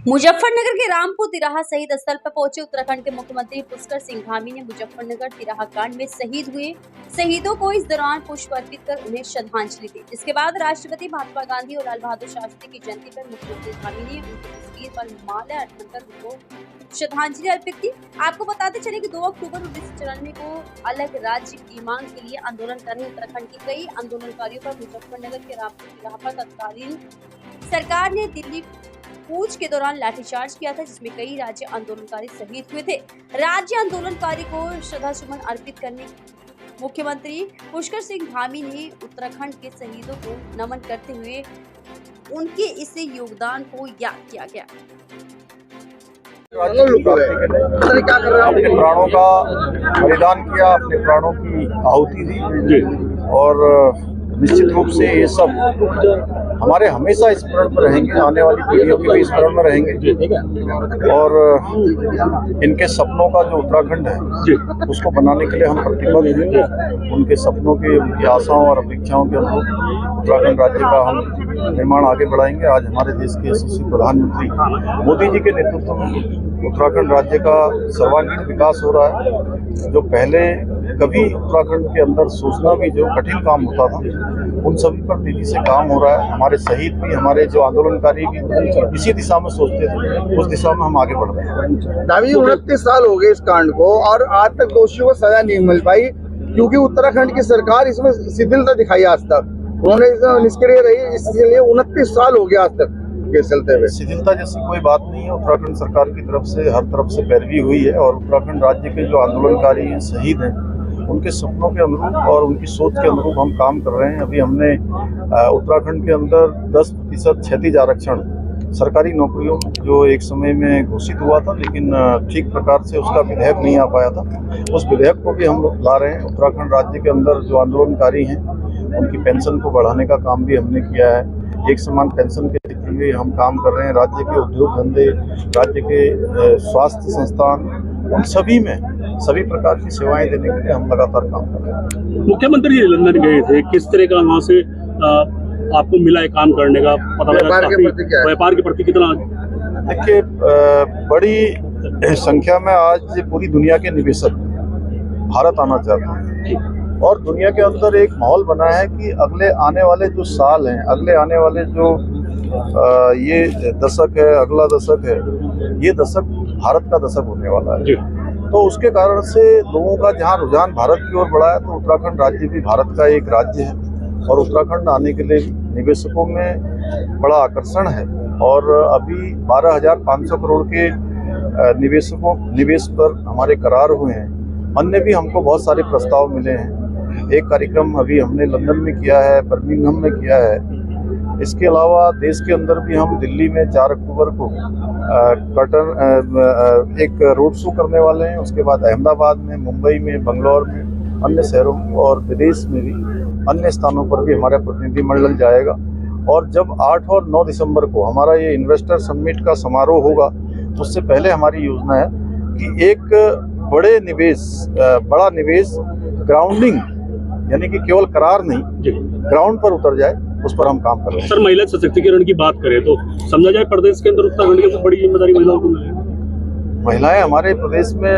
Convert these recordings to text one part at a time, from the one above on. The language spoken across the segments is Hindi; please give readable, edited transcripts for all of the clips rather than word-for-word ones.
मुजफ्फरनगर के रामपुर तिराहा शहीद स्थल पर पहुंचे उत्तराखंड के मुख्यमंत्री पुष्कर सिंह धामी ने मुजफ्फरनगर तिराहा कांड में शहीद हुए शहीदों को इस दौरान पुष्प अर्पित कर उन्हें श्रद्धांजलि दी। जिसके बाद राष्ट्रपति महात्मा गांधी और लाल बहादुर शास्त्री की जयंती पर मुख्यमंत्री धामी ने उनकी तस्वीर पर माला अर्पण कर उनको श्रद्धांजलि अर्पित की। आपको बताते चले कि 2 अक्टूबर 1994 को अलग राज्य की मांग के लिए आंदोलन कर रहे उत्तराखंड के कई आंदोलनकारियों पर मुजफ्फरनगर के रामपुर तिराहा पर तत्कालीन सरकार ने दिल्ली कूच के दौरान लाठीचार्ज किया था, जिसमें कई राज्य आंदोलनकारी शहीद हुए थे। राज्य आंदोलनकारी को श्रद्धासुमन अर्पित करने मुख्यमंत्री पुष्कर सिंह धामी ने उत्तराखंड के शहीदों को नमन करते हुए उनके इस योगदान को याद किया गया। अपने प्राणों का बलिदान किया, अपने प्राणों की आहुति दी और निश्चित रूप से ये सब हमारे हमेशा स्मरण में रहेंगे, आने वाली पीढ़ियों के भी स्मरण में रहेंगे। और इनके सपनों का जो उत्तराखंड है उसको बनाने के लिए हम प्रतिबद्ध हैं। उनके सपनों के, उनकी आशाओं और अपेक्षाओं के अनुरूप उत्तराखंड राज्य का हम निर्माण आगे बढ़ाएंगे। आज हमारे देश के यशस्वी प्रधानमंत्री मोदी जी के नेतृत्व में उत्तराखंड राज्य का सर्वांगीण विकास हो रहा है। जो पहले कभी उत्तराखंड के अंदर सोचना भी जो कठिन काम होता था, उन सभी पर तेजी से काम हो रहा है। हमारे शहीद भी, हमारे जो आंदोलनकारी भी इसी दिशा में सोचते थे, उस दिशा में हम आगे बढ़ रहे हैं। दावी 29 साल हो गए इस कांड को और आज तक दोषियों को सजा नहीं मिल पाई, क्योंकि उत्तराखंड की सरकार इसमें शिथिलता दिखाई। आज तक उन्होंने निष्क्रिय रही, इसलिए 29 साल हो गया आज तक के चलते हुए। शिथिलता जैसी कोई बात नहीं है। उत्तराखंड सरकार की तरफ से हर तरफ से पैरवी हुई है और उत्तराखंड राज्य के जो आंदोलनकारी हैं, शहीद हैं, उनके सपनों के अनुरूप और उनकी सोच के अनुरूप हम काम कर रहे हैं। अभी हमने उत्तराखंड के अंदर 10% क्षैतिज आरक्षण सरकारी नौकरियों जो एक समय में घोषित हुआ था, लेकिन ठीक प्रकार से उसका विधेयक नहीं आ पाया था, उस विधेयक को भी हम ला रहे हैं। उत्तराखंड राज्य के अंदर जो आंदोलनकारी हैं उनकी पेंशन को बढ़ाने का काम भी हमने किया है। एक समान पेंशन के लिए हम काम कर रहे हैं। राज्य के उद्योग धंधे, राज्य के स्वास्थ्य संस्थान, उन सभी में सभी प्रकार की सेवाएं देने के लिए हम लगातार काम कर रहे हैं। मुख्यमंत्री जी लंदन गए थे, किस तरह का वहाँ से आपको मिला है काम करने का पता लगा? व्यापार के प्रति कितना? देखिए, बड़ी संख्या में आज पूरी दुनिया के निवेशक भारत आना चाहते हैं और दुनिया के अंदर एक माहौल बना है कि अगले आने वाले जो साल हैं, अगले आने वाले जो ये दशक है, अगला दशक है, ये दशक भारत का दशक होने वाला है। तो उसके कारण से लोगों का जहाँ रुझान भारत की ओर बढ़ा है, तो उत्तराखंड राज्य भी भारत का एक राज्य है और उत्तराखंड आने के लिए निवेशकों में बड़ा आकर्षण है। और अभी 12,500 करोड़ के निवेश पर हमारे करार हुए हैं। अन्य भी हमको बहुत सारे प्रस्ताव मिले हैं। एक कार्यक्रम अभी हमने लंदन में किया है, बर्मिंघम में किया है। इसके अलावा देश के अंदर भी हम दिल्ली में 4 अक्टूबर को एक रोड शो करने वाले हैं। उसके बाद अहमदाबाद में, मुंबई में, बंगलौर में, अन्य शहरों में और विदेश में भी अन्य स्थानों पर भी हमारा प्रतिनिधिमंडल जाएगा। और जब 8 और 9 दिसंबर को हमारा ये इन्वेस्टर समिट का समारोह होगा, उससे पहले हमारी योजना है कि एक बड़ा निवेश ग्राउंडिंग, यानी कि केवल करार नहीं, ग्राउंड पर उतर जाए, उस पर हम काम कर रहे हैं। सर, महिला सशक्तिकरण की बात करें तो समझा जाए प्रदेश के अंदर उत्तराखंड की बड़ी जिम्मेदारी महिलाओं को मिली है। महिलाएं हमारे प्रदेश में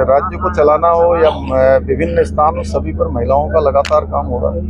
राज्य को चलाना हो या विभिन्न स्थान, सभी पर महिलाओं का लगातार काम हो रहा है।